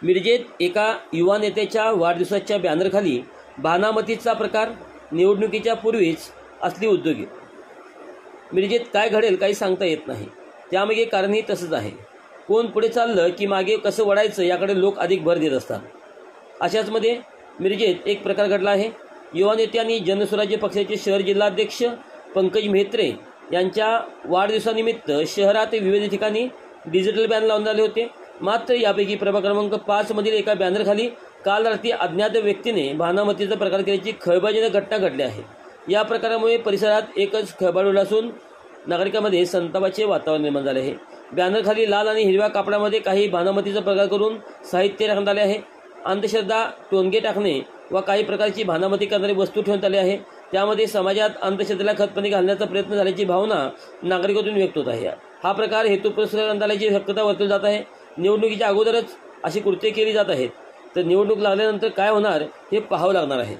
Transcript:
मिरजेत एका युवा नेत्याच्या वाढदिवसाच्या बॅनरखाली भानामतीचा प्रकार, निवडणुकीच्या पूर्वीच असली उद्योगी। मिरजेत काय घडेल काही सांगता येत नाही, त्यामागे कारणही तसंच आहे। कोण पुढे चाललं की मागे कसं वळायचं याकडे लोक अधिक भर देत असतात। अशाचमध्ये मिरजेत एक प्रकार घडला आहे। युवा नेते आणि जनस्वराज्य पक्षाचे शहर जिल्हाध्यक्ष पंकज म्हेत्रे यांच्या वाढदिवसानिमित्त शहरात विविध ठिकाणी डिजिटल बॅनर लावण्यात आले होते। मात्र यापैकी प्रभाग क्रमांक 5 मधील एका बॅनरखाली काल रात्री अज्ञात व्यक्तीने भानामतीचा प्रकार केल्याची खळबळजनक घटना घडली आहे। या प्रकारामुळे परिसरात एकच खळबळ उडाली असून नागरिकांमध्ये संतापाचे वातावरण निर्माण झाले आहे। बॅनरखाली लाल आणि हिरव्या कापडामध्ये काही भानामतीचा प्रकार करून साहित्य टाकण्यात आले आहे। अंधश्रद्धा, टोनगे टाकणे व काही प्रकारची भानामती करणारी वस्तू ठेवण्यात आली आहे। त्यामध्ये समाजात अंधश्रद्धेला खतपाणी घालण्याचा प्रयत्न झाल्याची भावना नागरिकातून व्यक्त होत आहे। हा प्रकार हेतुपुरस्सर करण्यात आल्याची शक्यता वर्तवली जात आहे। निवडणुकीच्या अगोदरच अशी कृत्ये केली जात आहेत, तर निवडणूक लागल्यानंतर काय होणार हे पाहावं लागणार आहे।